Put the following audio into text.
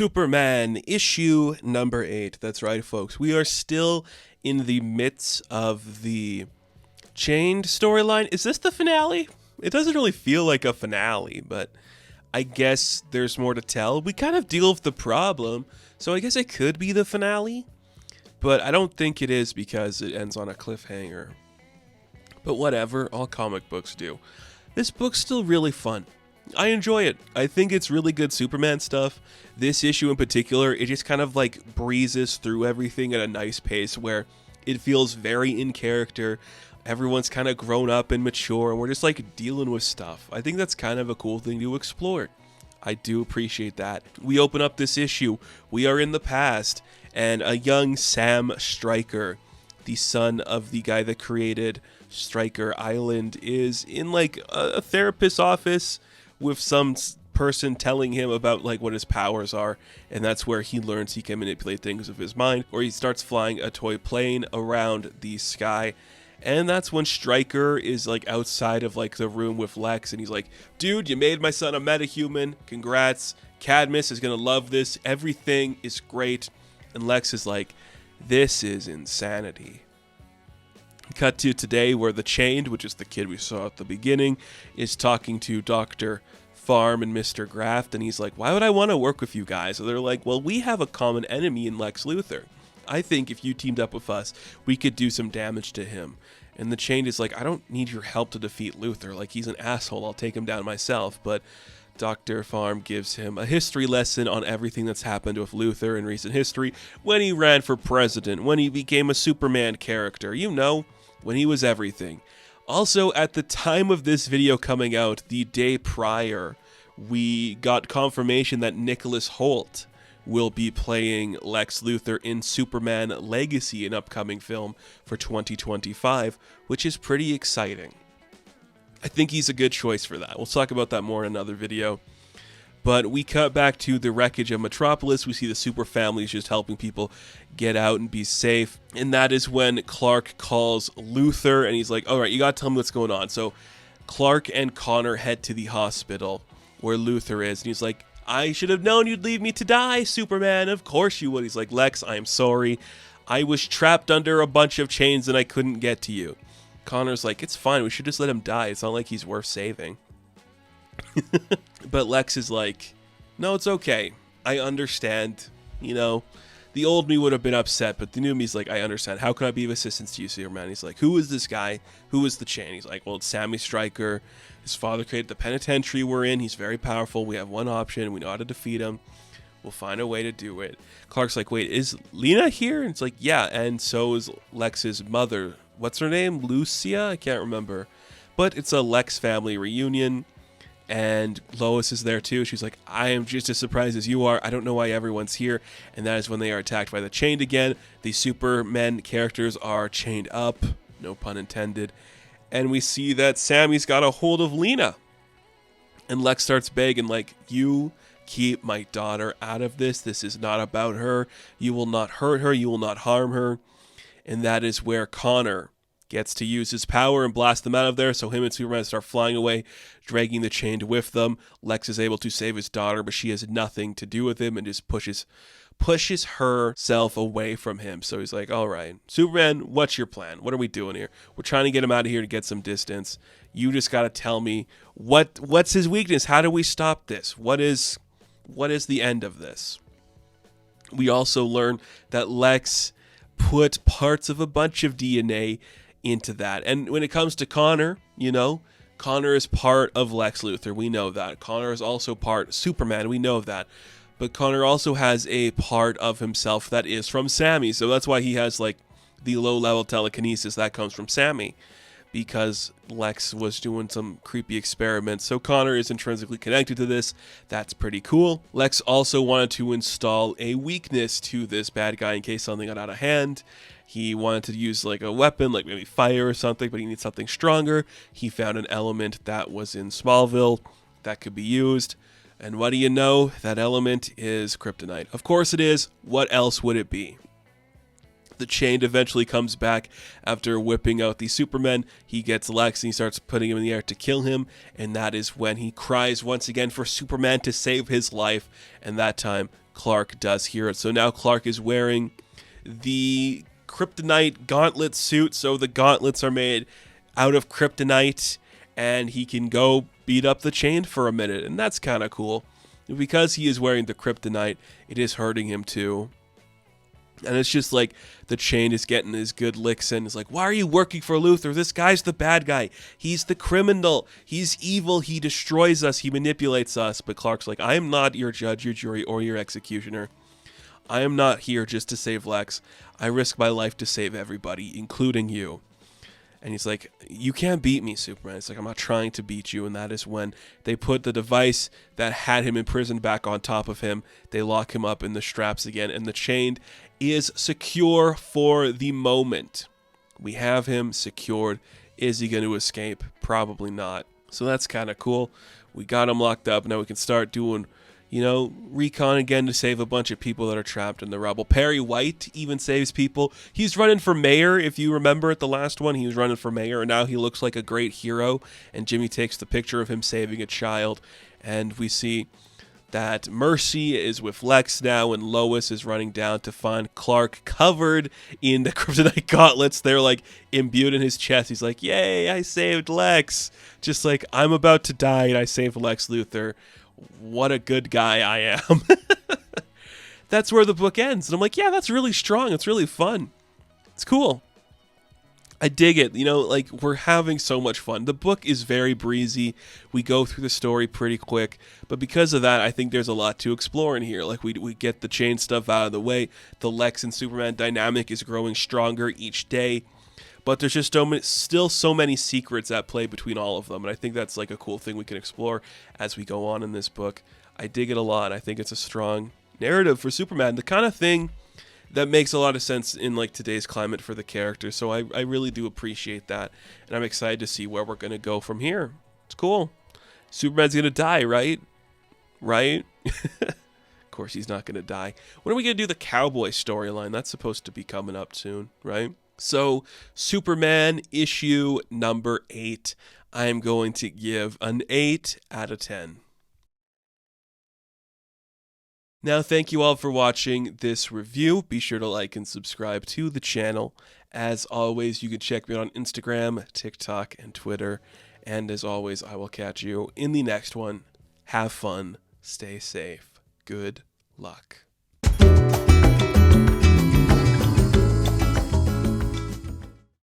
Superman issue number 8. That's right, folks. We are still in the midst of the Chained storyline. Is this the finale? It doesn't really feel like a finale, but I guess there's more to tell. We kind of deal with the problem, so I guess it could be the finale, but I don't think it is because it ends on a cliffhanger. But whatever, all comic books do. This book's still really fun. I enjoy it. I think it's really good Superman stuff. This issue in particular, it just kind of like breezes through everything at a nice pace where it feels very in character. Everyone's kind of grown up and mature, and we're just like dealing with stuff. I think that's kind of a cool thing to explore. I do appreciate that. We open up this issue. We are in the past, and a young Sam Stryker, the son of the guy that created Stryker Island, is in like a therapist's office with some person telling him about like what his powers are, and that's where he learns he can manipulate things with his mind, or he starts flying a toy plane around the sky. And that's when Stryker is like outside of like the room with Lex, and he's like, dude, you made my son a metahuman, congrats, Cadmus is gonna love this, everything is great. And Lex is like, this is insanity. Cut to today where the Chained, which is the kid we saw at the beginning, is talking to Dr. Farm and Mr. Graft, and he's like, why would I want to work with you guys? So they're like, well, we have a common enemy in Lex Luthor. I think if you teamed up with us, we could do some damage to him. And the Chained is like, I don't need your help to defeat Luthor. Like, he's an asshole. I'll take him down myself. But Dr. Farm gives him a history lesson on everything that's happened with Luthor in recent history. When he ran for president, when he became a Superman character, you know, when he was everything. Also, at the time of this video coming out, the day prior, we got confirmation that Nicholas Hoult will be playing Lex Luthor in Superman Legacy, an upcoming film for 2025, which is pretty exciting. I think he's a good choice for that. We'll talk about that more in another video. But we cut back to the wreckage of Metropolis. We see the super families just helping people get out and be safe. And that is when Clark calls Luthor, and he's like, all right, you got to tell me what's going on. So Clark and Connor head to the hospital where Luthor is, and he's like, I should have known you'd leave me to die, Superman. Of course you would. He's like, Lex, I'm sorry. I was trapped under a bunch of chains and I couldn't get to you. Connor's like, it's fine. We should just let him die. It's not like he's worth saving. But Lex is like, no, it's okay. I understand. You know, the old me would have been upset, but the new me's like, I understand. How can I be of assistance to you, Superman? He's like, who is this guy? Who is the Chain? He's like, well, it's Sammy Stryker. His father created the penitentiary we're in. He's very powerful. We have one option. We know how to defeat him. We'll find a way to do it. Clark's like, wait, is Lena here? And it's like, yeah, and so is Lex's mother. What's her name? Lucia? I can't remember. But it's a Lex family reunion. And Lois is there too. She's like, I am just as surprised as you are. I don't know why everyone's here. And that is when they are attacked by the Chained again. The Supermen characters are chained up. No pun intended. And we see that Sammy's got a hold of Lena. And Lex starts begging, like, you keep my daughter out of this. This is not about her. You will not hurt her. You will not harm her. And that is where Connor gets to use his power and blast them out of there. So him and Superman start flying away, dragging the Chained with them. Lex is able to save his daughter, but she has nothing to do with him and just pushes herself away from him. So he's like, all right, Superman, what's your plan? What are we doing here? We're trying to get him out of here to get some distance. You just got to tell me what's his weakness? How do we stop this? What is the end of this? We also learn that Lex put parts of a bunch of DNA into that. And when it comes to Connor, you know, Connor is part of Lex Luthor. We know that. Connor is also part Superman. We know that. But Connor also has a part of himself that is from Sammy. So that's why he has like the low-level telekinesis that comes from Sammy, because Lex was doing some creepy experiments. So Connor is intrinsically connected to this. That's pretty cool. Lex also wanted to install a weakness to this bad guy in case something got out of hand. He wanted to use like a weapon, like maybe fire or something, but he needs something stronger. He found an element that was in Smallville that could be used. And what do you know? That element is kryptonite. Of course it is. What else would it be? The Chained eventually comes back after whipping out the Supermen. He gets Lex and he starts putting him in the air to kill him. And that is when he cries once again for Superman to save his life. And that time, Clark does hear it. So now Clark is wearing the kryptonite gauntlet suit. So the gauntlets are made out of kryptonite, and he can go beat up the Chain for a minute. And that's kind of cool. Because he is wearing the kryptonite, it is hurting him too. And it's just like the Chain is getting his good licks in. It's like, why are you working for Luthor? This guy's the bad guy. He's the criminal. He's evil. He destroys us. He manipulates us. But Clark's like, I am not your judge, your jury, or your executioner. I am not here just to save Lex. I risk my life to save everybody, including you. And he's like, you can't beat me, Superman. It's like, I'm not trying to beat you. And that is when they put the device that had him imprisoned back on top of him. They lock him up in the straps again. And the Chain is secure for the moment. We have him secured. Is he going to escape? Probably not. So that's kind of cool. We got him locked up. Now we can start doing, recon again to save a bunch of people that are trapped in the rubble. Perry White even saves people. He's running for mayor. If you remember at the last one, he was running for mayor, and now he looks like a great hero. And Jimmy takes the picture of him saving a child, and we see that Mercy is with Lex now, and Lois is running down to find Clark covered in the kryptonite gauntlets. They're like imbued in his chest. He's like, yay, I saved Lex. Just like, I'm about to die and I saved Lex Luthor. What a good guy I am. That's where the book ends. And I'm like, yeah, that's really strong. It's really fun. It's cool. I dig it. We're having so much fun. The book is very breezy. We go through the story pretty quick. But because of that, I think there's a lot to explore in here. Like, we get the Chain stuff out of the way. The Lex and Superman dynamic is growing stronger each day. But there's just still so many secrets at play between all of them. And I think that's like a cool thing we can explore as we go on in this book. I dig it a lot. I think it's a strong narrative for Superman. The kind of thing that makes a lot of sense in like today's climate for the character. So I really do appreciate that. And I'm excited to see where we're going to go from here. It's cool. Superman's going to die, right? Right? Of course he's not going to die. When are we going to do the cowboy storyline? That's supposed to be coming up soon, right? So Superman issue number 8. I'm going to give an 8 out of 10. Now, thank you all for watching this review. Be sure to like and subscribe to the channel. As always, you can check me out on Instagram, TikTok, and Twitter. And as always, I will catch you in the next one. Have fun. Stay safe. Good luck.